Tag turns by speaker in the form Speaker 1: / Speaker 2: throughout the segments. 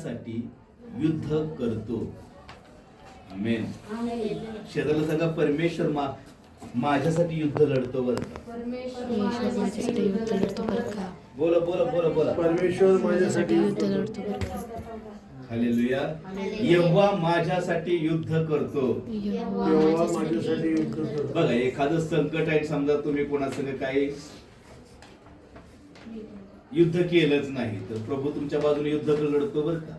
Speaker 1: माझ्यासाठी युद्ध करतो. आमेन. शेजारला सांगा, परमेश्वर माझ्यासाठी युद्ध लढतो बरं का. बोला बोला बोला बोला.
Speaker 2: परमेश्वर माझ्यासाठी युद्ध लढतो.
Speaker 1: हालेलुया. यहोवा माझ्यासाठी युद्ध करतो.
Speaker 2: यहोवा माझ्यासाठी युद्ध करतो.
Speaker 1: बघा, एखादं संकट आहे, समजा तुम्ही कोणासंग काही युद्ध केलंच नाही, तर प्रभू तुमच्या बाजूने युद्ध लढतो बरं का.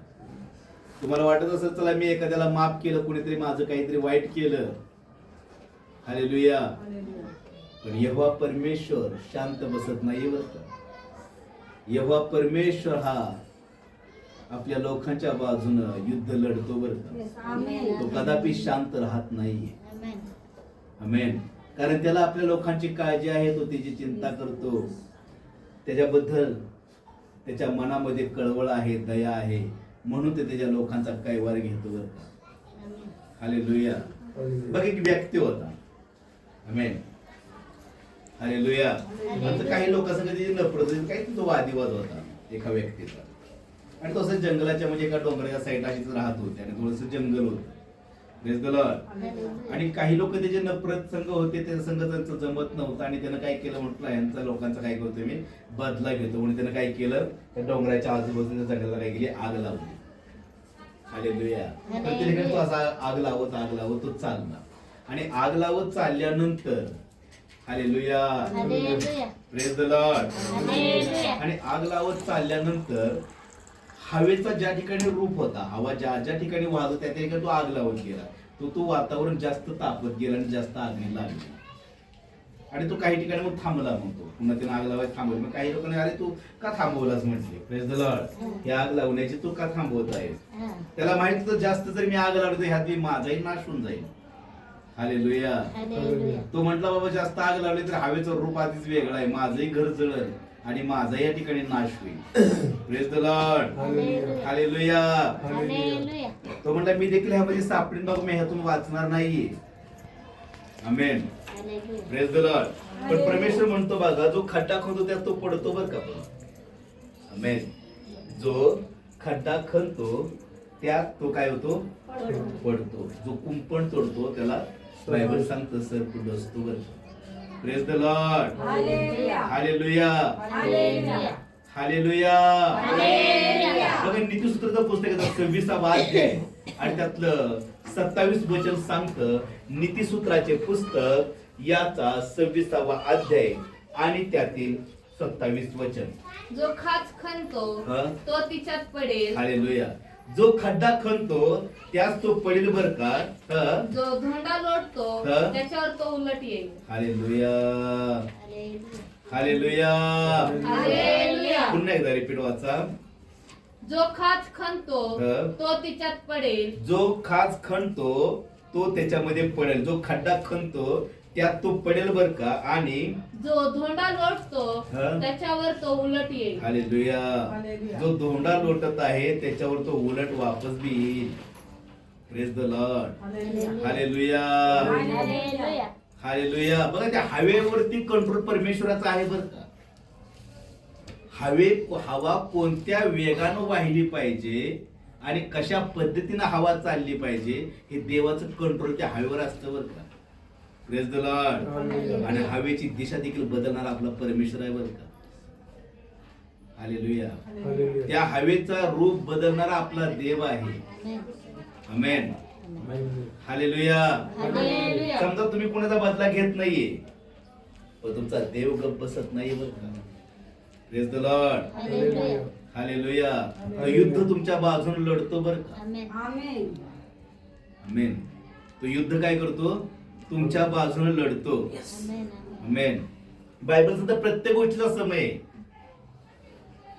Speaker 1: तुम्हाला वाटत असेल चला मी एखाद्याला माफ केलं, कोणीतरी माझं काहीतरी वाईट केलं, हालेलुया, पण यहोवा परमेश्वर शांत बसत नाही बरं का. यहोवा परमेश्वर हा आपल्या लोकांच्या बाजूनं युद्ध लढतो बरं का. तो कदापि शांत राहत नाही. आमेन. कारण त्याला आपल्या लोकांची काळजी आहे, तो त्याची चिंता करतो, त्याच्याबद्दल त्याच्या मनामध्ये कळवळ आहे, दया आहे, म्हणून ते त्याच्या लोकांचा कैवार घेतो बरं का. हालेलुया. बघ, एक व्यक्ती होता. आमेन. हालेलुया. आता काही लोकांसंग त्याची नफरत, काही तो वादिवाद होता एका व्यक्तीचा, आणि तो असं जंगलाच्या म्हणजे एका डोंगराच्या साईडला अशीच राहत होते, आणि थोडस जंगल होतं. Praise the Lord. आणि काही लोक त्याचे नफरत संघ होते, त्या संघ त्यांचं जमत नव्हतं, आणि त्यानं काय केलं म्हटलं, यांचा लोकांचा काय करतोय मी बदला घेतो म्हणून त्यानं काय केलं, त्या डोंगराच्या आजूबाजूच्या जंगलाला काय केली, आग लावली. हालेलुया. प्रत्येकाने तो असा आग लावत तो चालला, आणि आग लावत चालल्यानंतर, हालेलुया, प्रेज द लॉर्ड, आणि आग लावत चालल्यानंतर हवेचा ज्या ठिकाणी रूप होता, हवा ज्या ज्या ठिकाणी वाहत होता त्या ठिकाणी तो आग लावत गेला. तो वातावरण जास्त तापत गेला आणि जास्त आगने लागली, आणि तो काही ठिकाणी मग थांबला. म्हणतो पुन्हा त्याने आग लावायला थांबवली. मग काही लोकांनी, अरे तू का थांबवलास म्हटले. Praise the Lord. ही आग लावण्याची तू का थांबवत आहे. त्याला माहित होतं जास्त जर मी आग लावली तर ह्यात माझाही नाश होऊन जाईल. हालेलुया. तो म्हटला, बाबा जास्त आग लावली तर हवेचं रूप आधीच वेगळं आहे, माझंही घर जळल आणि माझा या ठिकाणी नाश होईल. Praise the Lord. हालेलुया. तो म्हटला, मी देखील ह्यामध्ये सापडीन, बघ मी ह्यातून वाचणार नाहीये. आमेन. Praise the lord. पण परमेश्वर म्हणतो बघा, जो खड्डा खणतो त्यात तो पडतो बरं का. आमेन. जो खड्डा खणतो त्यात तो काय होतो, पडतो. जो कुंपण तोडतो त्याला बायबल सांगतं सर पुढे असतो बरं. Praise the Lord. Hallelujah. Hallelujah. बघा, नीतिसूत्राचं पुस्तक 26वा अध्याय आणि त्यातलं 27 वचन सांगतं. नीतिसूत्राचे पुस्तक याचा 26वा अध्याय आणि त्यातील 27 वचन.
Speaker 3: जो खाच खणतो तो तिच्यात पडेल.
Speaker 1: हालेलुया. जो खड्डा खणतो त्यास तो पडेल बर का.
Speaker 3: जो धोंडा लोटतो त्याच्यावर तो उलट येईल.
Speaker 1: हालेलुया. हालेलुया.
Speaker 3: हालेलुया.
Speaker 1: पुन्हा एकदा रिपीट वाचा.
Speaker 3: जो खाच खणतो तो तिच्यात पडेल.
Speaker 1: जो खाच खणतो तो त्याच्यामध्ये पडेल. जो खड्डा खणतो त्यात तो पडेल बर का. आणि
Speaker 3: जो धोंडा लोटतो त्याच्यावर तो उलट येईल.
Speaker 1: हालेलुया. जो धोंडा लोटत आहे त्याच्यावर तो उलट वापस बी येईल. Praise the Lord. Hallelujah. Hallelujah. बघा, त्या हवेवरती कंट्रोल परमेश्वराचा आहे बर का. हवा कोणत्या वेगानं वाहिली पाहिजे आणि कशा पद्धतीनं हवा चालली पाहिजे हे देवाचं कंट्रोल त्या हवेवर असतं बर का. Praise the Lord. आणि हवेची दिशा देखील बदलणारा आपला परमेश्वर आहे बरं का. हालेलुया. त्या हवेचा रूप बदलणारा आपला देव आहे. आमेन. हालेलुया. समजा तुम्ही कोणाचा बदला घेत नाहीये, पण तुमचा देव गप्प बसत नाही बरं का. Praise the Lord. हालेलुया. तो युद्ध तुमच्या बाजूने लढतो बरं का. आमेन. तो युद्ध काय करतो, तुमच्या बाजूने लढतो. आमेन. बायबल सुद्धा प्रत्येक गोष्टीचा समय आहे.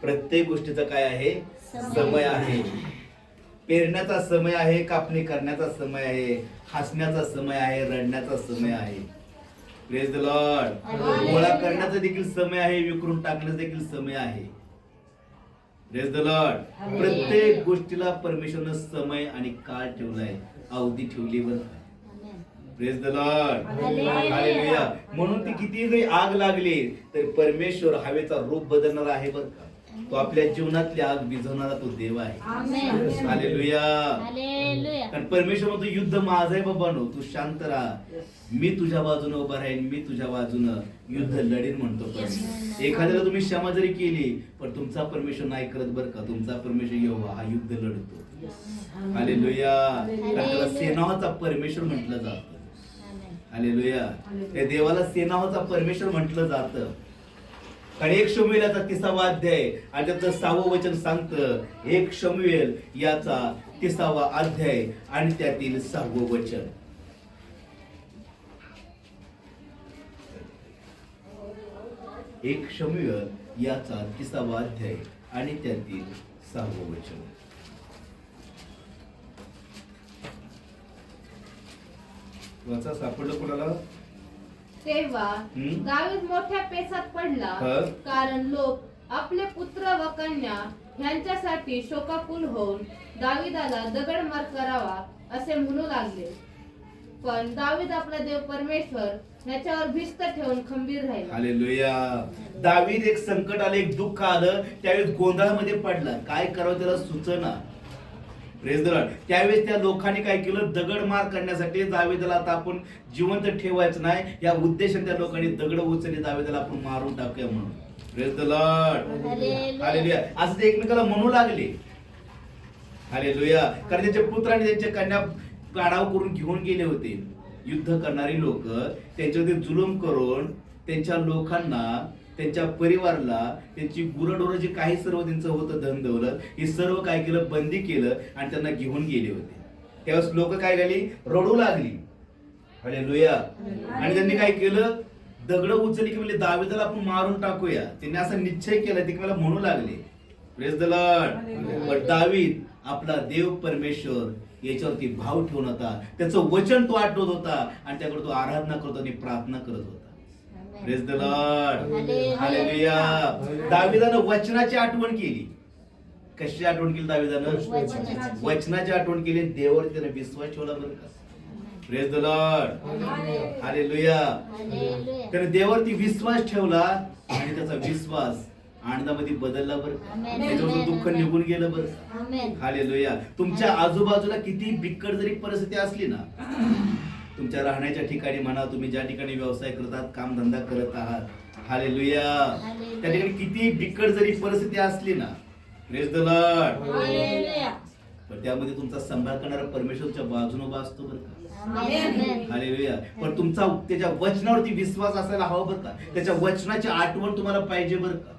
Speaker 1: प्रत्येक गोष्टीचा काय आहे, समय आहे. पेरण्याचा समय आहे, कापणी करण्याचा समय आहे, हसण्याचा समय आहे, रडण्याचा समय आहे. Praise the Lord. गोळा करण्याचा देखील समय आहे, विकरून टाकण्याचा देखील समय आहे. Praise the Lord. प्रत्येक गोष्टीला परमेश्वरने समय आणि काळ ठेवलाय, अवधी ठेवली बरं. Praise the Lord. हालेलुया. म्हणून ती किती जरी आग लागली तर परमेश्वर हवेचा रूप बदलणार आहे बरं का. तो आपल्या जीवनातली आग विझवणारा तो देव आहे. हालेलुया. कारण परमेश्वर म्हणतो युद्ध माझं आहे बाबांनो, तू शांत राहा, मी तुझ्या बाजूने उभा राहीन, मी तुझ्या बाजूनं युद्ध लढीन म्हणतो परमेश्वर. एखाद्याला तुम्ही क्षमा जरी केली पण तुमचा परमेश्वर नाही करत बरं का, तुमचा परमेश्वर यहोवा हा युद्ध लढतो. हालेलुया. कारण त्याला सेनाचा परमेश्वर म्हटलं जातं. हालेलुया. त्या देवाला सेनाचा परमेश्वर म्हटलं जातं. कारण 1 शमूएल याचा 30वा अध्याय आणि त्याचं 6वं वचन सांगतं. 1 शमूएल याचा 30वा अध्याय आणि त्यातील 6वं वचन. एक शमूएल याचा 30वा अध्याय आणि त्यातील 6वं वचन. वाचा, सापडलं कोणाला?
Speaker 3: तेव्हा दावीद मोठ्या पेचात पडला, कारण लोक आपले पुत्र व कन्या ह्यांच्यासाठी शोकाकुल होऊन दावीदाला दगडमार करावा असे म्हणू लागले. पण दावीद आपला देव परमेश्वर याच्यावर भिस्त ठेवून खंबीर राहिला.
Speaker 1: हालेलुया. दावीद एक संकट आलं, एक दुःख आलं, त्यावेळेस गोंधळामध्ये पडला, काय करावं त्याला सुचना. Praise the Lord. त्यावेळेस त्या लोकांनी काय केलं, दगडमार करण्यासाठी दावीदाला आता आपण जिवंत ठेवायचं नाही या उद्देशाने त्या लोकांनी दगड उचलली, दावीदाला आपण मारून टाकूया म्हणून. Praise the Lord. हालेलुया. असं ते एकमेकाला म्हणू लागले. हालेलुया. कारण त्यांचे पुत्र आणि त्यांच्या कन्या काढाव करून घेऊन गेले होते. युद्ध करणारी लोक त्यांच्यावरती जुलूम करून त्यांच्या लोकांना, त्यांच्या परिवाराला, त्यांची गुरंढोरं जे काही सर्व त्यांचं होतं धन दौलत, हे सर्व काय केलं, बंदी केलं आणि त्यांना घेऊन गेले होते. त्यावेळेस लोक काय झाली, रडू लागली. हालेलुया. आणि त्यांनी काय केलं, दगड उचलली की म्हणजे दावीदाला आपण मारून टाकूया. त्यांनी असा निश्चय केला, ते मला म्हणू लागले. Praise the lord. पण दावीद आपला देव परमेश्वर याच्यावरती भाव ठेवून होता, त्याचं वचन तो आठवत होता आणि त्याकडे तो आराधना करत आणि प्रार्थना करत होता. Praise the Lord. हालेलुया. दावीदानं वचनाची आठवण केली. कशी आठवण केली दावीदानं? वचनाची आठवण केली. देवावर त्याने विश्वास ठेवला बरं का. Praise the Lord. हालेलुया. त्याने देवावरती विश्वास ठेवला आणि त्याचा विश्वास आनंदामध्ये बदलला बरं. त्याच्यावर दुःख निघून गेलं बरं. हालेलुया. तुमच्या आजूबाजूला किती बिकट जरी परिस्थिती असली ना, तुमच्या राहण्याच्या ठिकाणी म्हणा, तुम्ही ज्या ठिकाणी व्यवसाय करतात, काम धंदा करत आहात, हालेलुया, त्या ठिकाणी किती बिकट जरी परिस्थिती असली ना, प्रेज द लॉर्ड, पण त्यामध्ये तुमचा सांभाळ करणारा परमेश्वरच्या बाजूने उभा असतो बरं का. हालेलुया. पण तुमचा त्याच्या वचनावरती विश्वास असायला हवा बरं का. त्याच्या वचनाची आठवण तुम्हाला पाहिजे बरं का.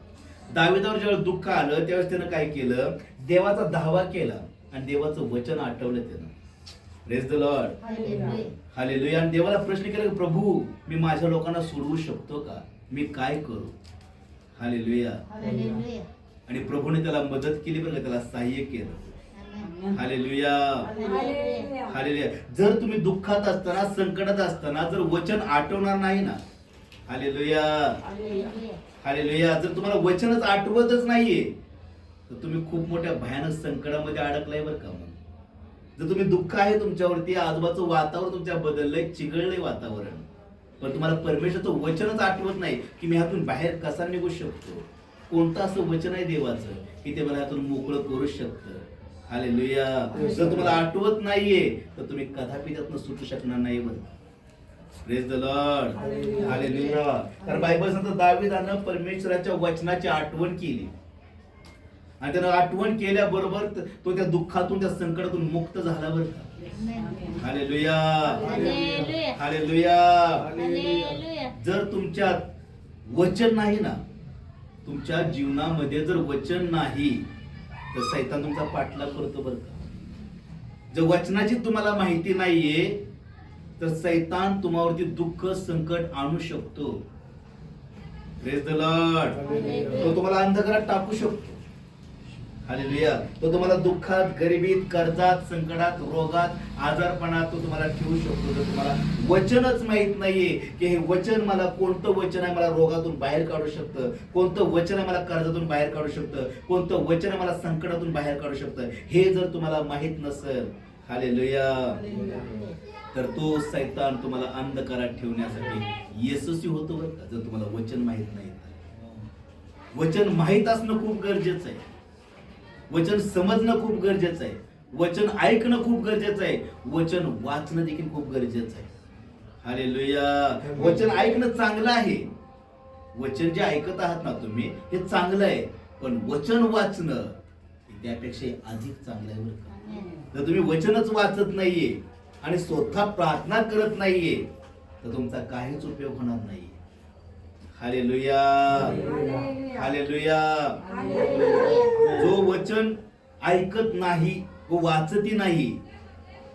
Speaker 1: दावीदावर जेव्हा दुःख आलं त्यावेळेस त्यानं काय केलं, देवाचा धावा केला आणि देवाचं वचन आठवलं त्यानं. Praise the Lord. हालेलुया. आणि देवाला प्रश्न केला, प्रभू मी माझ्या लोकांना सोडवू शकतो का, मी काय करू. हालेलुया. आणि प्रभूने त्याला मदत केली बरं का, त्याला सहाय्य केलं. हालेलुया. हालेलुया. जर तुम्ही दुःखात असताना, संकटात असताना जर वचन आठवणार नाही ना, हालेलुया, हालेलुया, जर तुम्हाला वचनच आठवतच नाहीये तर तुम्ही खूप मोठ्या भयानक संकटामध्ये अडकलाय बरं का. जर तुम्ही दुःख आहे तुमच्यावरती, आजूबाजूचं वातावरण तुमच्या बदललंय, चिघळलंय वातावरण, पण तुम्हाला परमेश्वरचं वचनच आठवत नाही की मी ह्यातून बाहेर कसा निघू शकतो, कोणतं असं वचन आहे देवाचं की ते मला ह्यातून मोकळं करू शकतं. हालेलुया. जर तुम्हाला आठवत नाहीये तर तुम्ही कदापि त्यातून सुटू शकणार नाही बरं. Praise the Lord. हालेलुया. तर बायबल सांगतं दावीदानं परमेश्वराच्या वचनाची आठवण केली आणि त्यानं आठवण केल्याबरोबर तो त्या दुःखातून, त्या संकटातून मुक्त झाला बरं का. हालेलुया. हालेलुया. जर तुमच्यात वचन नाही ना, तुमच्या जीवनामध्ये जर वचन नाही तर सैतान तुमचा पाठलाग करतो बरं का. जर वचनाची तुम्हाला माहिती नाहीये तर सैतान तुम्हावरती दुःख, संकट आणू शकतो. Praise the Lord. तो तुम्हाला अंधकारात टाकू शकतो. हालेलुया. तो तुम्हाला दुःखात, गरिबीत, कर्जात, संकटात, रोगात, आजारपणात तो तुम्हाला ठेवू शकतो. जर तुम्हाला वचनच माहित नाहीये की हे वचन मला, कोणतं वचन आहे मला रोगातून बाहेर काढू शकतं, कोणतं वचन आहे मला कर्जातून बाहेर काढू शकतं, कोणतं वचन आहे मला संकटातून बाहेर काढू शकतं, हे जर तुम्हाला माहित नसेल, हालेलुया, तर तो सैतान तुम्हाला अंधकारात ठेवण्यासाठी यशस्वी होतो बरं का. जर तुम्हाला वचन माहित नाही, वचन माहीत असणं खूप गरजेचं आहे. वचन समजणं खूप गरजेचं आहे. वचन ऐकणं खूप गरजेचं आहे. वचन वाचणं देखील खूप गरजेचं आहे. हालेलुया. वचन ऐकणं चांगलं आहे. वचन जे ऐकत आहात ना तुम्ही हे चांगलं आहे, पण वचन वाचणं त्यापेक्षा अधिक चांगलं आहे बरं का. जर तुम्ही वचनच वाचत नाहीये आणि स्वतः प्रार्थना करत नाहीये तर तुमचा काहीच उपयोग होणार नाहीये. हालेलुया. हालेलुया. जो वचन ऐकत नाही व वाचती नाही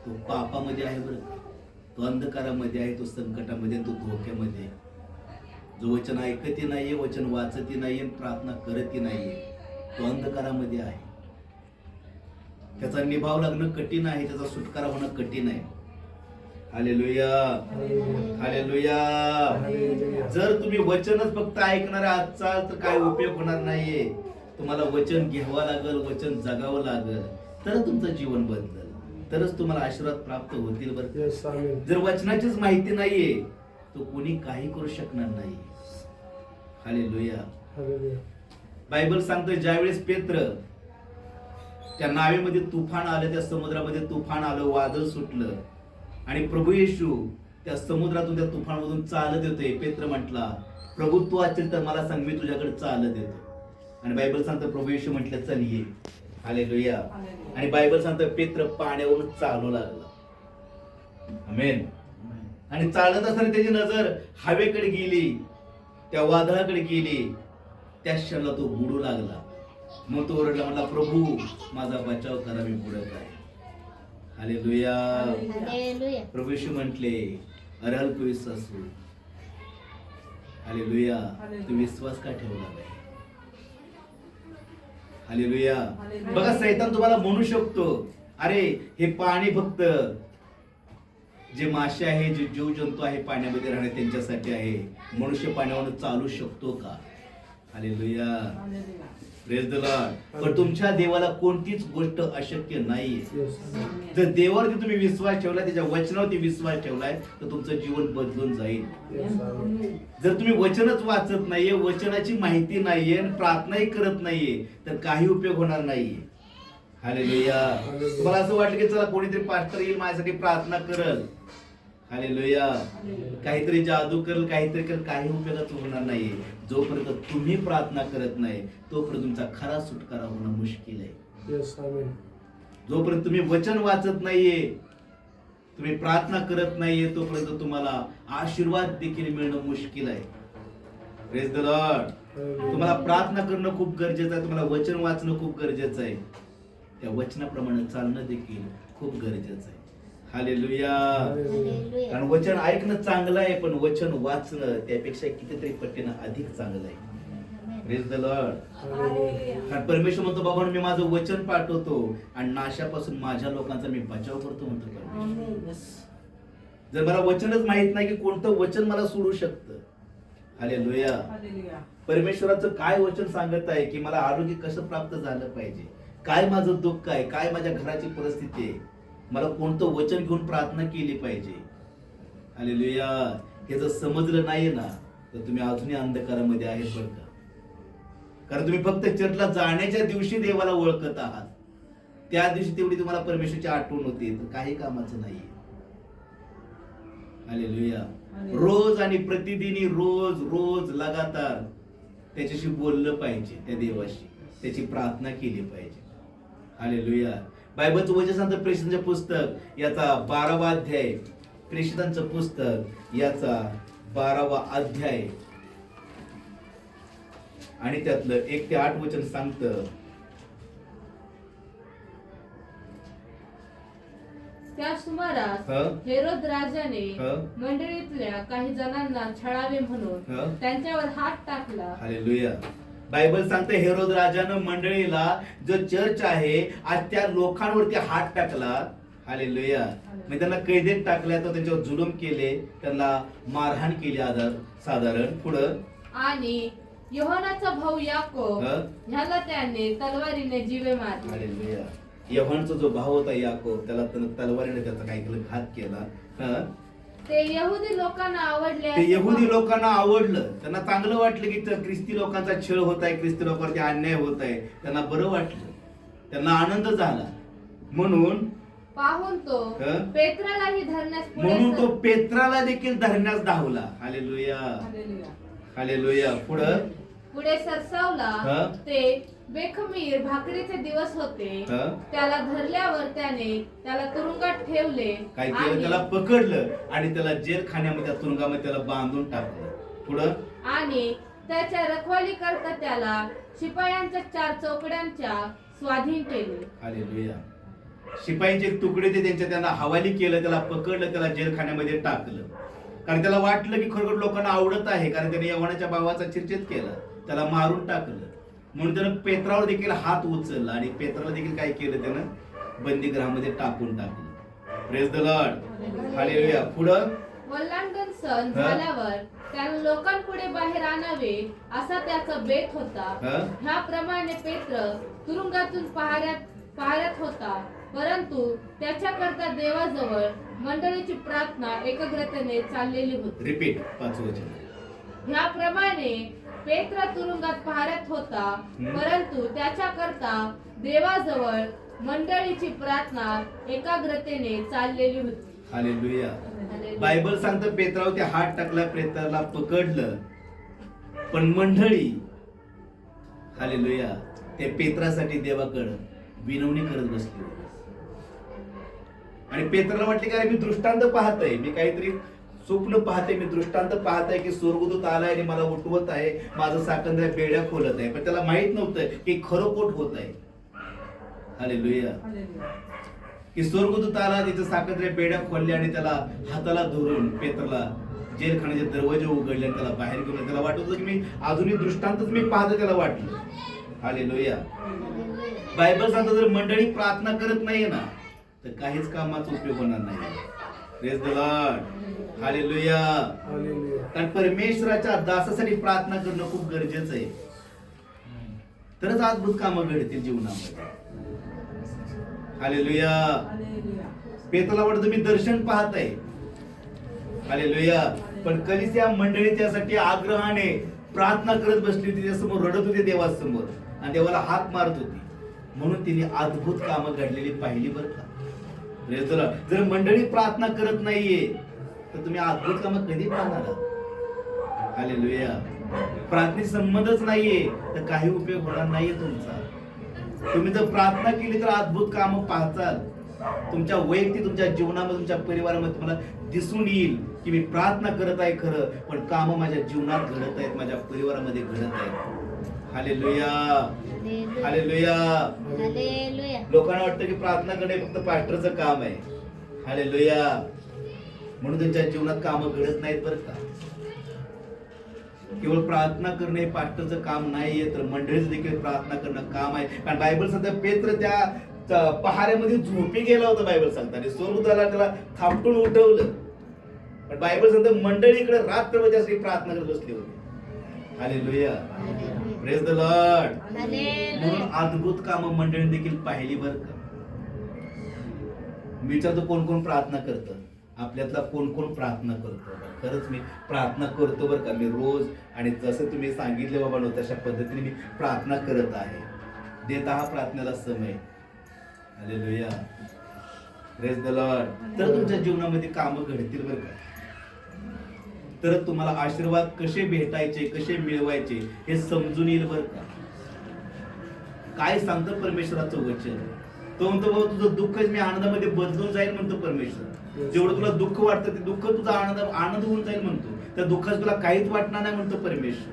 Speaker 1: तो पापामध्ये आहे बरं का. तो अंधकारामध्ये आहे, तो संकटामध्ये, तो धोक्यामध्ये. जो वचन ऐकती नाहीये, वचन वाचती नाहीये, प्रार्थना करती नाहीये, तो अंधकारामध्ये आहे. त्याचा निभाव लागणं कठीण आहे, त्याचा सुटकारा होणं कठीण आहे. हालेलुया. हालेलुया. जर तुम्ही वचनच फक्त ऐकणारे असाल तर काय उपयोग होणार नाहीये. तुम्हाला वचन घ्यावं लागल, वचन जगावं लागल, तरच तुमचं जीवन बदलल, तरच तुम्हाला आशीर्वाद प्राप्त होतील बरं. जर वचनाचीच माहिती नाहीये तो कोणी काही करू शकणार नाही. हालेलुया. बायबल सांगतोय ज्यावेळेस पेत्र त्या नावेमध्ये तुफान आलं, त्या समुद्रामध्ये तुफान आलं, वादळ सुटलं आणि प्रभू येशू त्या समुद्रातून त्या तुफानमधून चालत येतोय. पेत्र म्हटला, प्रभू तू असेल तर मला सांग, मी तुझ्याकडे चालत येतो. आणि बायबल सांगतं प्रभू येशू म्हटलं चल ये. हालेलुया. आणि बायबल सांगतं पेत्र पाण्यावरून चालू लागला. आमेन. आणि चालत असताना त्याची नजर हवेकडे गेली, त्या वादळाकडे गेली. त्या क्षणाला तो बुडू लागला. मग तो ओरडला, म्हणला प्रभू माझा बचाव करा, मी बुडत आहे. हालेलुया. प्रभू येशू म्हटले अरे अल्पविश्वास हो. हालेलुया. तू विश्वास का ठेवला नाही. हालेलुया. बघा सैतान तुम्हाला म्हणू शकतो अरे हे पाणी फक्त जे मासे आहे, जे जीवजंतू आहे पाण्यामध्ये राहणे त्यांच्यासाठी आहे, मनुष्य पाण्यावर चालू शकतो का. हालेलुया. Praise the lord. पण तुमच्या देवाला कोणतीच गोष्ट अशक्य नाहीये. जर देवावरती तुम्ही विश्वास ठेवलाय, त्याच्या वचनावरती विश्वास ठेवलाय तर तुमचं जीवन बदलून जाईल. जर तुम्ही वचनच वाचत नाहीये, वचनाची माहिती नाहीये, प्रार्थनाही करत नाहीये तर काही उपयोग होणार नाहीये. हालेलुया. तुम्हाला असं वाटलं की चला कोणीतरी पास्टर येईल माझ्यासाठी प्रार्थना करल. हालेलुया. काहीतरी जादू करल, काहीतरी करल, काही उपयोगाचं होणार नाही. जोपर्यंत तुम्ही प्रार्थना करत नाही तोपर्यंत तुमचा खरा सुटकारा होणं मुश्किल आहे. जोपर्यंत तुम्ही वचन वाचत नाहीये, तुम्ही प्रार्थना करत नाहीये तोपर्यंत तुम्हाला आशीर्वाद देखील मिळणं मुश्किल आहे. Praise the Lord. तुम्हाला प्रार्थना करणं खूप गरजेचं आहे, तुम्हाला वचन वाचणं खूप गरजेचं आहे, त्या वचनाप्रमाणे चालणं देखील खूप गरजेचं आहे. हालेलुया. कारण वचन ऐकणं चांगलं आहे, पण वचन वाचणं त्यापेक्षा कितीतरी पटीनं अधिक चांगलं आहे. Praise the Lord. कारण परमेश्वर म्हणतो बाबा मी माझं वचन पाठवतो आणि नाशापासून माझ्या लोकांचा मी बचाव करतो म्हणतो परमेश्वर. जर मला वचनच माहित नाही की कोणतं वचन मला सोडू शकतं. हालेलुया. परमेश्वराचं काय वचन सांगत आहे की मला आरोग्य कसं प्राप्त झालं पाहिजे, काय माझं दुःख आहे, काय माझ्या घराची परिस्थिती आहे, मला कोणतं वचन घेऊन प्रार्थना केली पाहिजे. हालेलुया. हे जर समजलं नाही ना तर तुम्ही अजूनही अंधकारामध्ये आहेत बरं का. कारण तुम्ही फक्त चर्चला जाण्याच्या दिवशी देवाला ओळखत आहात, त्या दिवशी तेवढी तुम्हाला परमेश्वराची आठवण होते, तर काही कामाचं नाहीये. हालेलुया. रोज आणि प्रतिदिनी रोज रोज लगातार त्याच्याशी बोललं पाहिजे, त्या देवाशी त्याची प्रार्थना केली पाहिजे. हालेलुया. बायबलचं वचन सांगतं प्रेषितांचे पुस्तक याचा 12वा अध्याय, प्रेषितांचं पुस्तक याचा 12वा अध्याय आणि त्यातलं 1 ते 8 वचन सांगतं.
Speaker 3: त्या सुमारास हेरोद राजाने मंडळीतल्या काही जणांना छळावे म्हणून त्यांच्यावर हात टाकला.
Speaker 1: हालेलुया. बायबल सांगते हेरोद राजानं मंडळीला जो चर्च आहे आज त्या लोकांवरती हात टाकला. हालेलुया. म्हणजे त्यांना कैदेत टाकल्या, तर त्यांच्यावर जुलूम केले, त्यांना मारहाण केली साधारण. पुढं
Speaker 3: आणि योहानाचा भाऊ याकोब ह्याला त्याने तलवारीने जीवे मारले.
Speaker 1: हालेलुया. योहानचा जो भाऊ होता याकोब त्याला तलवारीने त्याचा काही घात केला.
Speaker 3: ते यहुदी लोकांना आवडले
Speaker 1: ते
Speaker 3: असे
Speaker 1: यहुदी
Speaker 3: पाहून
Speaker 1: लोकांना आवडलं, त्यांना चांगलं वाटलं की ख्रिस्ती लोकांचा छळ होत आहे, ख्रिस्ती लोकांवरती अन्याय होत आहे, त्यांना बरं वाटलं, त्यांना आनंद झाला. म्हणून
Speaker 3: पाहून तो
Speaker 1: हं?
Speaker 3: पेत्रालाही धरण्यास पुढे
Speaker 1: म्हणून तो पेत्राला देखील धरण्यास धावला. Hallelujah, hallelujah.
Speaker 3: पुढे सरसावला.
Speaker 1: हं?
Speaker 3: ते बेखमीर भाकरीचे दिवस होते.
Speaker 1: हं?
Speaker 3: त्याला धरल्यावर त्याने त्याला तुरुंगात ठेवले
Speaker 1: काय केलं,
Speaker 3: आणि-
Speaker 1: त्याला पकडलं आणि त्याला जेल खाण्यामध्ये, तुरुंगामध्ये त्याला बांधून टाकलं. पुढं
Speaker 3: आणि त्याच्या रखवाली करता त्याला शिपायांच्या 4 चौकड्यांच्या स्वाधीन केले.
Speaker 1: हालेलुया. शिपाईचे तुकडे ते त्यांना हवाली केलं, त्याला पकडलं, त्याला जेलखान्यामध्ये टाकलं. कारण त्याला वाटलं की खरोखर लोकांना आवडत आहे, कारण त्याने यव्हानाच्या भावाचा चिरचित केला, त्याला मारून टाकलं. म्हणून त्यानं पेत्रावर देखील हात उचलला आणि पेत्राला देखील काय केलं, त्यानं बंदीगृहामध्ये टाकून टाकलं. Praise the Lord, hallelujah. पुढं
Speaker 3: वल्लांडन सण झाल्यावर त्याला लोकांपुढे बाहेर आणावे असा त्याचा बेत होता.
Speaker 1: हं?
Speaker 3: ह्याप्रमाणे पेत्र तुरुंगातून पहाऱ्यात होता, परंतु त्याच्याकरता देवाजवळ मंडळीची प्रार्थना एकाग्रतेने चाललेली होती.
Speaker 1: रिपीट, 5 वचन.
Speaker 3: ह्याप्रमाणे पेत्र तुरुंगात पहाऱ्यात होता, परंतु त्याच्याकरता देवाजवळ मंडळीची प्रार्थना एकाग्रतेने चाललेली होती.
Speaker 1: हालेलुया.
Speaker 3: हालेलुया.
Speaker 1: बायबल सांगतं पेत्रावरती हात टाकला, पेत्राला पकडलं, पण मंडळी, हालेलुया, ते पेत्रासाठी देवाकडं विनवणी करत बसली. आणि पेत्राला वाटले की अरे मी दृष्टांत पाहतोय, मी काहीतरी स्वप्न पाहते, मी दृष्टांत पाहतोय की स्वर्गदूत आलाय आणि मला उठवत आहे, माझं साकंद्र्या बेड्या खोलत आहे. पण त्याला माहित नव्हतं की खरोखोट होत आहे. हालेलुया. की स्वर्गदूत आला, तिचं साकंद्र्या बेड्या खोलल्या आणि त्याला हाताला धरून पेत्राला जेलखान्याचे दरवाजे उघडले आणि त्याला बाहेर घेऊन. त्याला वाटत होतं की मी अजूनही दृष्टांतच मी पाहतो, त्याला वाटलं. हालेलुया. बायबल सांगतं जर मंडळी प्रार्थना करत नाहीये ना, तर काहीच कामाचा उपयोग होणार नाही. Praise the Lord, hallelujah.
Speaker 2: Hallelujah.
Speaker 1: कारण परमेश्वराच्या दासासाठी प्रार्थना करणं खूप गरजेचं आहे, तरच अद्भुत कामं घडतील जीवनामध्ये. हालेलुया. पेत्राला वाटतं मी दर्शन पाहतोय. हालेलुया. पण कलीसिया मंडळी त्यासाठी आग्रहाने प्रार्थना करत बसली होती, त्यासमोर रडत होती देवासमोर आणि देवाला हाक मारत होती. म्हणून तिने अद्भुत कामं घडलेली पाहिली बरं का. Praise the Lord. जर मंडळी प्रार्थना करत नाहीये तर तुम्ही अद्भुत कामं कधी पाहणार? हालेलुया. प्रार्थनेचा संबंधच नाहीये तर काही उपयोग होणार नाहीये तुमचा. तुम्ही जर प्रार्थना केली तर अद्भुत कामं पाहताल. तुमच्या वैयक्तिक, तुमच्या जीवनामध्ये, तुमच्या परिवारामध्ये तुम्हाला दिसून येईल की मी प्रार्थना करत आहे खरं, पण कामं माझ्या जीवनात घडत आहेत, माझ्या परिवारामध्ये घडत आहेत. Hallelujah, hallelujah. लोकांना वाटतं की प्रार्थना करणे फक्त पास्टरचं काम आहे. हालेलुया. म्हणून त्यांच्या जीवनात कामं घडत नाहीत बरं का. केवळ प्रार्थना करणे हे पास्टरचं काम नाहीये, तर मंडळीच देखील प्रार्थना करणं काम आहे. कारण बायबल सांगतं पेत्र त्या पहाऱ्यामध्ये झोपी गेला होता. बायबल सांगतं आणि स्वर्गदूताला त्याला थापटून उठवलं. पण बायबल सांगतं मंडळी इकडे रात्रभर त्यासाठी प्रार्थना करत बसली होती. हालेलुया. Praise the Lord. म्हणून अद्भुत कामं मंडळी देखील पाहिली बरं का. मी विचारतो कोण कोण प्रार्थना करतं? आपल्यातला कोण कोण प्रार्थना करतो? खरंच मी प्रार्थना करतो बरं का. मी रोज, आणि जसं तुम्ही सांगितले बाबा तशा पद्धतीने मी प्रार्थना करत आहे. देत हा प्रार्थनेला समय. हालेलुया. Praise the Lord. तर तुमच्या जीवनामध्ये कामं घडतील बरं का. तर तुम्हाला आशीर्वाद कसे भेटायचे, कसे मिळवायचे हे समजून येईल बरं का. काय सांगतं परमेश्वराचं वचन? तो म्हणतो बाबा तुझं दुःखच मी आनंदामध्ये बदलून जाईल म्हणतो परमेश्वर. जेवढं तुला दुःख वाटतं ते दुःख तुझा आनंद होऊन जाईल म्हणतो. त्या दुःखात तुला काहीच वाटणार नाही म्हणतो परमेश्वर.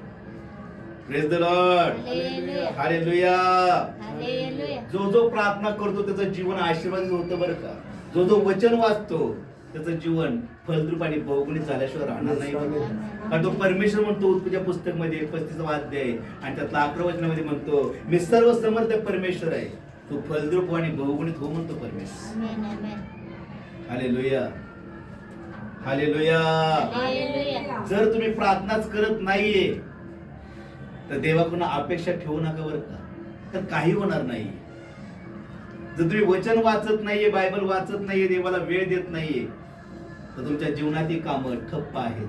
Speaker 1: Praise the Lord. हालेलुया. जो जो प्रार्थना करतो त्याचं जीवन आशीर्वादित होतं बरं का. जो जो वचन वाचतो त्याचं जीवन फलद्रूप आणि बहुगुणित झाल्याशिवाय राहणार नाही. कारण तो परमेश्वर म्हणतो उत्पत्तीच्या पुस्तक मध्ये 35वा अध्याय आणि त्यातला 11 वचनामध्ये म्हणतो मी सर्व समर्थ परमेश्वर आहे, तो फलद्रूप आणि बहुगुणित हो म्हणतो परमेश्वर. Hallelujah, hallelujah. जर तुम्ही प्रार्थनाच करत नाहीये तर देवाकडून अपेक्षा ठेवू नका बरं का. तर काही होणार नाही. जर तुम्ही वचन वाचत नाहीये, बायबल वाचत नाहीये, देवाला वेळ देत नाहीये, तर तर तुमच्या जीवनातील कामं ठप्प आहेत.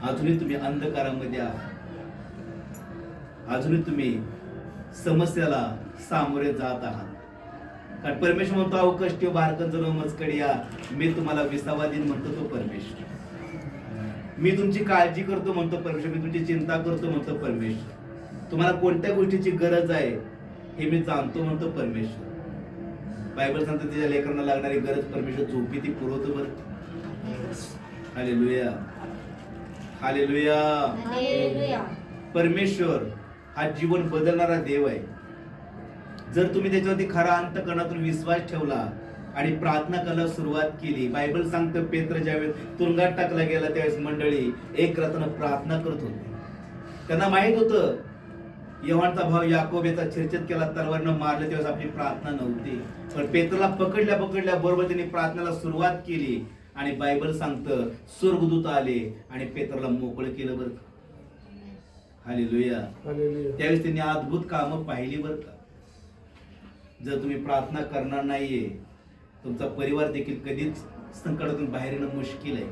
Speaker 1: अजूनही तुम्ही अंधकारामध्ये आहात. अजूनही तुम्ही समस्याला सामोरे जात आहात. कारण परमेश्वर म्हणतो, अहो कष्टी बारकन जण मजकडी या, मी तुम्हाला विसावा दिन म्हणतो तो परमेश्वर. मी तुमची काळजी करतो म्हणतो परमेश्वर. मी तुमची चिंता करतो म्हणतो परमेश्वर. तुम्हाला कोणत्या गोष्टीची गरज आहे हे मी जाणतो म्हणतो परमेश्वर. बायबल सांगतो तिच्या लेकरांना लागणारी गरज परमेश्वर झोपी ती पुरवतो बरं. Hallelujah, hallelujah.
Speaker 3: हालेलुया.
Speaker 1: परमेश्वर हा जीवन बदलणारा देव आहे. जर तुम्ही त्याच्यावरती खरा अंतकरणातून विश्वास ठेवला आणि प्रार्थना करायला सुरुवात केली. बायबल सांगतं पेत्र ज्यावेळेस तुरुंगात टाकला गेला त्यावेळेस मंडळी एक रात्र प्रार्थना करत होते. त्यांना माहित होतं योहानचा भाव याकोब याचा छेदछेद केला, तलवारीनं मारले, त्यावेळेस आपली प्रार्थना नव्हती. पण पेत्रला पकडल्या बरोबर त्यांनी प्रार्थनेला सुरुवात केली आणि बायबल सांगतं स्वर्गदूत आले आणि पेत्रला मोकळं केलं बरं का. हालेलुया. त्यावेळेस त्यांनी अद्भुत कामं पाहिली बरं का. जर तुम्ही प्रार्थना करणार नाहीये, तुमचा परिवार देखील कधीच संकटातून बाहेर येणं मुश्किल आहे.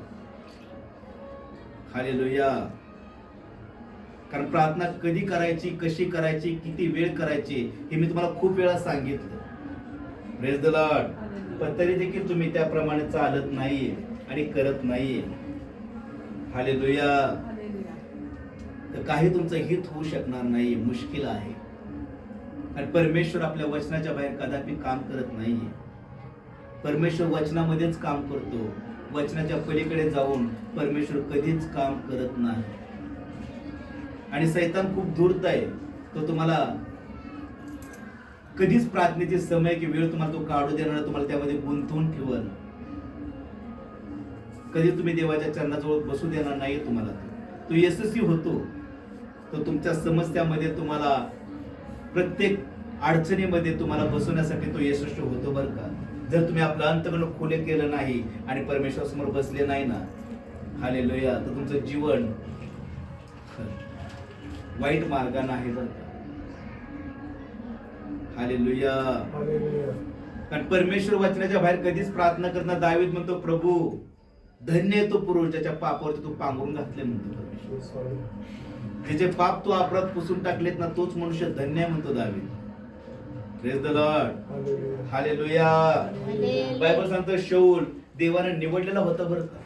Speaker 1: हालेलुया. कारण प्रार्थना कधी करायची, कशी करायची, किती वेळ करायची हे मी तुम्हाला खूप वेळा सांगितलं. Praise the lord. पण तरी देखील तुम्ही त्याप्रमाणे चालत नाहीये आणि करत नाहीये. हालेलुया. तर काही तुमचं हित होऊ शकणार नाही, मुश्किल आहे. आणि परमेश्वर आपल्या वचनाच्या बाहेर कदापि काम करत नाहीये. परमेश्वर वचनामध्येच काम करतो. वचनाच्या पलीकडे जाऊन परमेश्वर कधीच काम करत नाही. आणि सैतान खूप धूर्त आहे. तो तुम्हाला कधीच प्रार्थनेची समय की वेळ तुम्हाला तो काढू देणार, तुम्हाला त्यामध्ये गुंतवून ठेवल. कधी तुम्ही देवाच्या चरणाजवळ बसू देणार नाही. तुम्हाला तो यशस्वी होतो. तो तुमच्या समस्यामध्ये तुम्हाला प्रत्येक अडचणीमध्ये तुम्हाला बसवण्यासाठी तो यशस्वी होतो बरं का. जर तुम्ही आपलं अंतकरण खुले केलं नाही आणि परमेश्वरासमोर बसले नाही ना, हालेलुया, तर तुमचं जीवन वाईट मार्गाने आहे बरं का. हालेलुया. कारण परमेश्वर वचनाच्या बाहेर कधीच प्रार्थना करणार. दावीद म्हणतो, प्रभू धन्य आहे तो पुरुष ज्याच्या पापावरती तू पांघरून घातले म्हणतो परमेश्वर. ज्याचे पाप तू अपराध पुसून टाकलेत ना, तोच मनुष्य धन्य आहे म्हणतो दावीद. Praise the Lord. Hallelujah. Bible सांगतो शौल देवाने निवडलेला होता बरं का.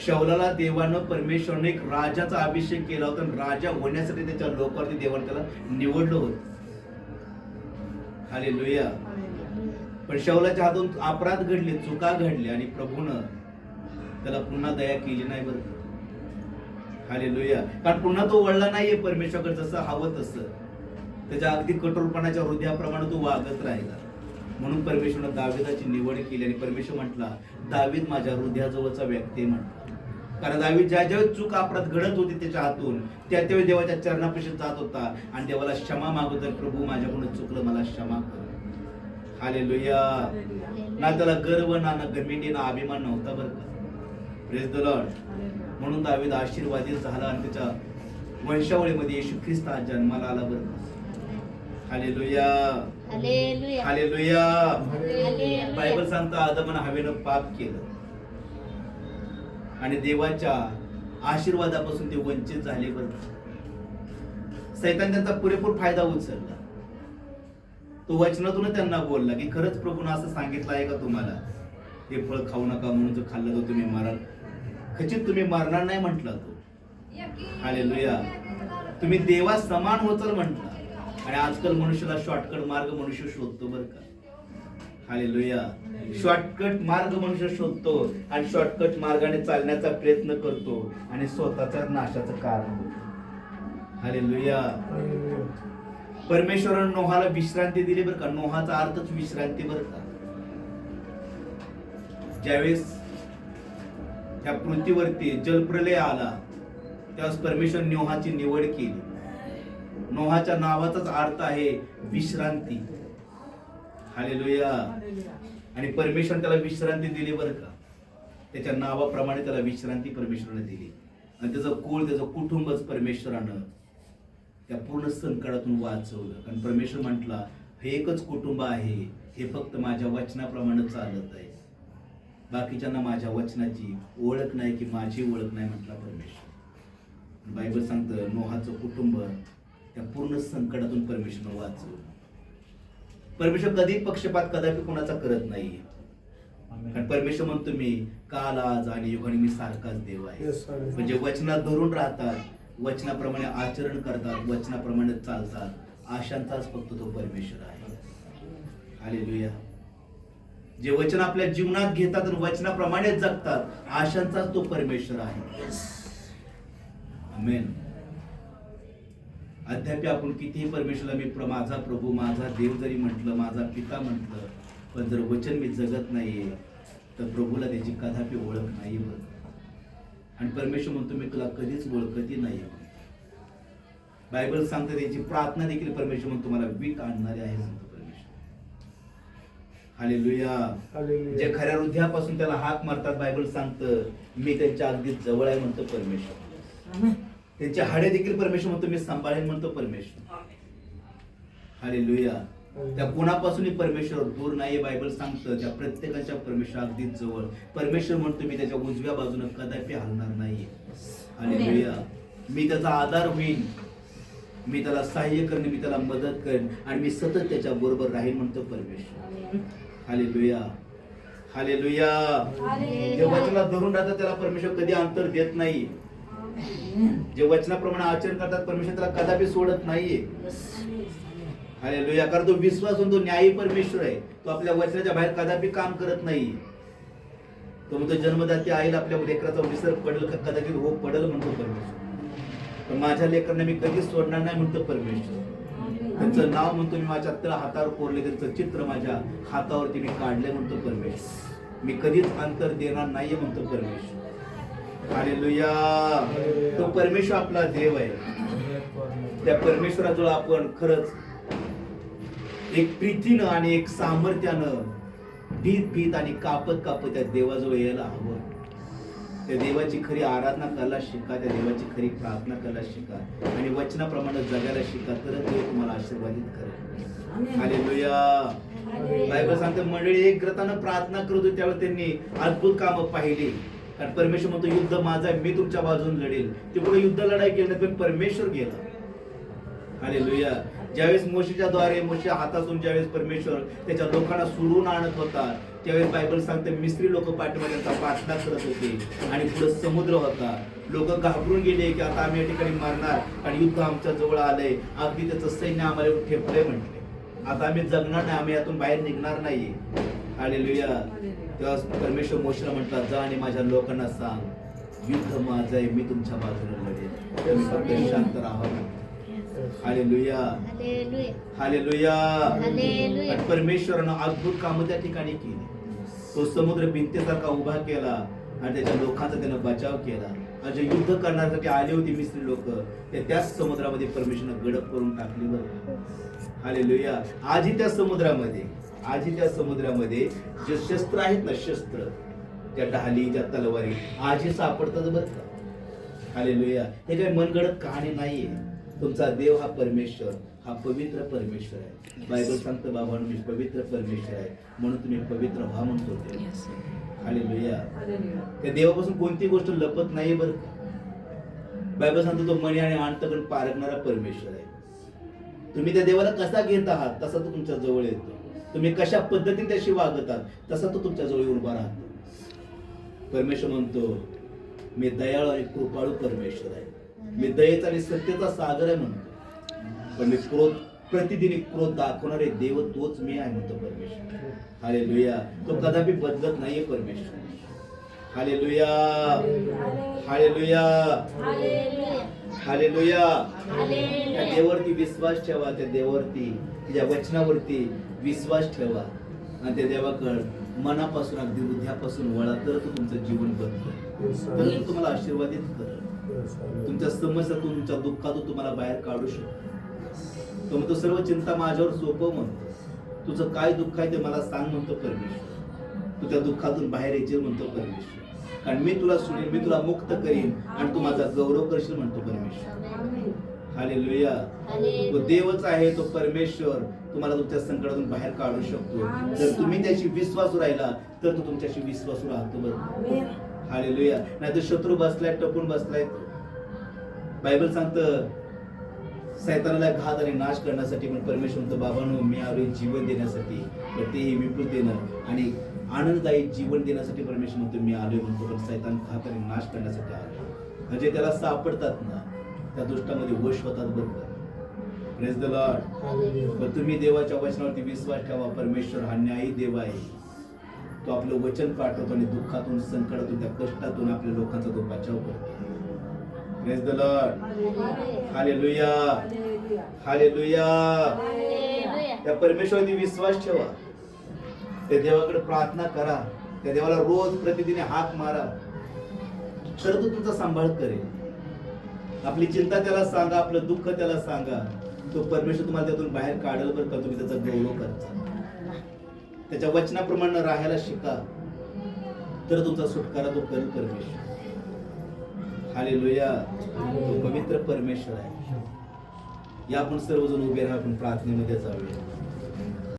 Speaker 1: शौलाला देवानं परमेश्वरने एक राजाचा अभिषेक केला होता. राजा होण्यासाठी त्याच्या लोकांवरती देवाने त्याला निवडलं होतं. हालेलुया. पण शौलाच्या हातून अपराध घडले, चुका घडल्या आणि प्रभूनं त्याला पुन्हा दया केली नाही बरं. हालेलुया. कारण पुन्हा तो वळला नाहीये परमेश्वराकडे जसं हवं तसं. त्याच्या अगदी कठोरपणाच्या हृदयाप्रमाणे तो वागत राहिला. म्हणून परमेश्वरनं दावीदाची निवड केली आणि परमेश्वर म्हटला, दावीद माझ्या हृदयाजवळचा व्यक्ती म्हटला. कारण दावीद ज्या ज्यावेळी चूक अपराध घडत होती त्याच्या हातून, त्यावेळी देवाच्या चरणापाशी जात होता आणि देवाला क्षमा मागत, प्रभू माझ्याकडून चुकलं, मला क्षमा कर. हालेलुया. ना त्याला गर्व ना गमिंडी ना अभिमान नव्हता बरं का. Praise the Lord. म्हणून दावीद आशीर्वादित झाला आणि त्याच्या वंशावळीमध्ये येशू ख्रिस्त हा जन्माला आला बरं का. हालेलुया.
Speaker 3: हालेलुया.
Speaker 1: हालेलुया. बायबल सांगतं आदमानं हवेनं पाप केलं आणि देवाच्या आशीर्वादापासून ते वंचित झाले बरं. सैतान त्यांचा पुरेपूर फायदा उचलला. तो वचनातून त्यांना बोलला की खरंच प्रभूनं असं सांगितलं आहे का तुम्हाला, हे फळ खाऊ नका म्हणून जर खाल्लं तर तुम्ही माराल. खचित तुम्ही मारणार नाही म्हटला तो. हालेलुया. तुम्ही देवा समान होचाल म्हटला. आणि आजकाल मनुष्याला शॉर्टकट मार्ग मनुष्य शोधतो बरं का. हालेलुया. शॉर्टकट मार्ग मनुष्य शोधतो आणि शॉर्टकट मार्गाने चालण्याचा प्रयत्न करतो आणि स्वतःच्या नाशाचं कारण होतं. हालेलुया. परमेश्वरानं नोहाला विश्रांती दिली बरं का. नोहाचा अर्थच विश्रांती बरं का. ज्यावेळेस त्या पृथ्वीवरती जलप्रलय आला त्यावेळेस परमेश्वर नोहाची निवड केली. नोहाच्या नावाचाच अर्थ आहे विश्रांती. हालेलुया. आणि परमेश्वर त्याला विश्रांती दिली बरं का. त्याच्या नावाप्रमाणे त्याला विश्रांती परमेश्वराने दिली आणि त्याचं कुळ, त्याचं कुटुंबच परमेश्वरानं त्या पूर्ण संकटातून वाचवलं. कारण परमेश्वर म्हटला हे एकच कुटुंब आहे, हे फक्त माझ्या वचनाप्रमाणे चालत आहे. बाकीच्यांना माझ्या वचनाची ओळख नाही की माझी ओळख नाही म्हटला परमेश्वर. बायबल सांगतं नोहाचं कुटुंब त्या पूर्ण संकटातून परमेश्वर वाचवलं. परमेश्वर कधी पक्षपात कदापि कोणाचा करत नाही. कारण परमेश्वर म्हणतो मी काल आज आणि युगाने मी सारखाच देव आहे. म्हणजे वचनात धरून राहतात, वचनाप्रमाणे आचरण करतात, वचनाप्रमाणे चालतात, आशांचाच फक्त तो परमेश्वर आहे. हालेलुया. जे वचन आपल्या जीवनात घेतात आणि वचनाप्रमाणे जगतात, आशांचाच तो परमेश्वर आहे. आमेन. अद्याप आपण कितीही परमेश्वरला मी माझा प्रभू माझा देव जरी म्हटलं, माझा पिता म्हटलं, पण जर वचन मी जगत नाहीये तर प्रभूला त्याची कदापि ओळख नाही बरं. आणि परमेश्वर म्हणतो मी तुला कधीच ओळखतही नाही. बायबल सांगते त्याची प्रार्थना देखील परमेश्वर म्हणतो मला वीट आणणारे आहे म्हणतो परमेश्वर. हालेलुया. जे खऱ्या हृदयापासून त्याला हाक मारतात, बायबल सांगतं मी त्यांच्या अगदी जवळ आहे म्हणतो परमेश्वर. त्यांचे हाडे देखील परमेश्वर म्हणतो मी सांभाळेन म्हणतो परमेश्वर. हालेलुया. त्या कोणापासूनही परमेश्वर दूर नाहीये. बायबल सांगतं त्या प्रत्येकाच्या परमेश्वर अगदी जवळ. परमेश्वर म्हणतो मी त्याच्या उजव्या बाजूने कदापि हलणार नाहीये. हालेलुया. मी त्याचा आधार होईन, मी त्याला सहाय्य करेन, मी त्याला मदत करेन आणि मी सतत त्याच्या बरोबर राहीन म्हणतो परमेश्वर. हालेलुया. हालेलुया. जे वचनात धरून राहतात त्याला परमेश्वर कधी अंतर देत नाही. जे वचनाप्रमाणे आचरण करतात परमेश्वर त्याला कदापि सोडत नाहीये. हालेलुया. कारण तो विश्वास तो न्यायी परमेश्वर आहे. तो आपल्या वचनाच्या बाहेर कदापि काम करत नाही. तो म्हणतो जन्मदाती आईला आपल्या लेकराचा विसर पडेल का, कदाचित हो पडेल म्हणतो परमेश्वर, पण माझ्या लेकरांना मी कधीच सोडणार नाही म्हणतो परमेश्वर. त्यांचं नाव म्हणतो मी माझ्या तळ हातावर कोरले, त्यांचं चित्र माझ्या हातावरती मी काढले म्हणतो परमेश्वर. मी कधीच अंतर देणार नाहीये म्हणतो परमेश्वर. हालेलुया. तो परमेश्वर आपला देव आहे. त्या परमेश्वराजवळ आपण खरंच एक प्रीतीनं आणि एक सामर्थ्यानं भीत आणि कापत त्या देवाजवळ यायला हवं. त्या देवाची खरी आराधना करायला शिका, त्या देवाची खरी प्रार्थना करायला शिका आणि वचनाप्रमाणे जगायला शिका, तरच देव तुम्हाला आशीर्वादित करेल. हालेलुया. बायबल सांगते मंडळी एक ग्रतानं प्रार्थना करत होती त्यावेळी त्यांनी अद्भुत कामं पाहिली. कारण परमेश्वर म्हणतो युद्ध माझा आहे, मी तुमच्या बाजून लढेल. तिकडे युद्ध लढाई केली नाही पण परमेश्वर गेला. हालेलुया. ज्यावेळेस मोशेच्या द्वारे मोशे हातातून ज्यावेळेस परमेश्वर त्याच्या लोकांना सोडून आणत होता त्यावेळेस बायबल सांगते मिस्री लोक पाठीमागे त्यांचा पाठलाग करत होते आणि पुढे समुद्र होता. लोक घाबरून गेले की आता आम्ही या ठिकाणी मरणार आणि युद्ध आमच्या जवळ आलंय, अगदी त्याचं सैन्य आम्हाला ठेपलंय म्हटले, आता आम्ही जगणार नाही, आम्ही यातून बाहेर निघणार नाहीये. हालेलुया. तेव्हा परमेश्वर मोशेला म्हटला जा आणि माझ्या लोकांना सांग युद्ध माझं आहे, मी तुमच्या बाजूने लढेल, शांत राहा. हालेलुया. हालेलुया. परमेश्वरानं अद्भुत काम त्या ठिकाणी केली. तो समुद्र भिंतीसारखा उभा केला आणि त्याच्या लोकांचा त्यानं बचाव केला. आणि जे युद्ध करण्यासाठी आले होते मिस्री लोक त्याच समुद्रामध्ये परमेश्वरनं गडप करून टाकली बरं. हालेलुया. आजही त्या समुद्रामध्ये जे शस्त्र आहेत ना, शस्त्र त्या ढाली त्या तलवारी आजही सापडतात बरं का. हालेलुया. हे काही मनगडत कहाणी नाहीये. तुमचा देव हा परमेश्वर हा पवित्र परमेश्वर आहे. बायबल सांगतं बाबा मी पवित्र परमेश्वर आहे म्हणून तुम्ही पवित्र व्हा म्हणतो. हालेलुया. त्या देवापासून कोणती गोष्ट लपत नाही बरं का. बायबल सांगतो तो मणी आणि अंतकण पारखणारा परमेश्वर आहे. तुम्ही त्या देवाला कसा घेत आहात तसा तो तुमच्या जवळ येतो. तुम्ही कशा पद्धतीने त्याशी वागत आहात तसा तो तुमच्या जवळ उभा राहतो. परमेश्वर म्हणतो मी दयाळू आणि कृपाळू परमेश्वर आहे, मी दयेचा आणि सत्याचा सागर आहे म्हणतो. पण मी प्रतिदिन क्रोध दाखवणारे देव तोच मी आहे म्हणतो परमेश्वर. हालेलुया. तो कदापि बदलत नाहीये परमेश्वर. हालेलुया. हालेलुया. हालेलुया. त्या देवावरती विश्वास ठेवा, त्या देवावरती त्या वचनावरती विश्वास ठेवा आणि त्या देवाकडे मनापासून अगदी हृदयापासून वळा, तर तो तुमचं जीवन बदलेल, तर तो तुम्हाला आशीर्वादित करेल. तुमच्या समस्यातून तुमच्या दुःखातून तुम्हाला बाहेर काढू शकतो. तो म्हणतो सर्व चिंता माझ्यावर सोपव म्हणतो. तुझं काय दुःख आहे ते मला सांग म्हणतो परमेश्वर. तू त्या दुःखातून बाहेर येशील म्हणतो परमेश्वर. कारण मी तुला सोडेन, मी तुला मुक्त करीन आणि तू माझा गौरव करशील म्हणतो परमेश्वर. हालेलुया. तो देवच आहे, तो परमेश्वर तुम्हाला तुमच्या संकटातून बाहेर काढू शकतो. जर तुम्ही त्याची विश्वासू राहिला तर तो तुमच्याशी विश्वासू राहतो बरं. हालेलुया. नाही तर शत्रू बसलाय, टपून बसलाय. बायबल सांगतं सैतानाला घात आणि नाश करण्यासाठी, पण परमेश्वर म्हणतो बाबांनो मी आलोय जीवन देण्यासाठी, तर तेही विपुलतेनं आणि आनंददायी जीवन देण्यासाठी परमेश्वर म्हणतो मी आलोय म्हणतो. पण सैतान घात आणि नाश करण्यासाठी आलो. म्हणजे त्याला सापडतात ना त्या दुष्टामध्ये वश होतात बरोबर. Praise the lord. पण तुम्ही देवाच्या वचनावरती विश्वास ठेवा. परमेश्वर हा न्यायी देव आहे. तो आपलं वचन पाठवतो आणि दुःखातून, संकटातून, त्या कष्टातून आपल्या लोकांचा तो बचाव करतो. Praise the Lord. Hallelujah. Hallelujah. त्या परमेश्वराने विश्वास ठेवा. त्या देवाकडे प्रार्थना करा. त्या देवाला रोज प्रतिदिन हाक मारा. तर तो तुमचा सांभाळ करेल. आपली चिंता त्याला सांगा, आपलं दुःख त्याला सांगा. तो परमेश्वर तुम्हाला त्यातून बाहेर काढेल बरं का. तुम्ही त्याचा गौरव करता. त्याच्या वचनाप्रमाणे राहायला शिका, तर तुमचा सुटकारा तो करेल परमेश्वर. हालेलुया. तो पवित्र परमेश्वर आहे. या आपण सर्वजण उभे राहा, आपण प्रार्थनेमध्ये जाऊया.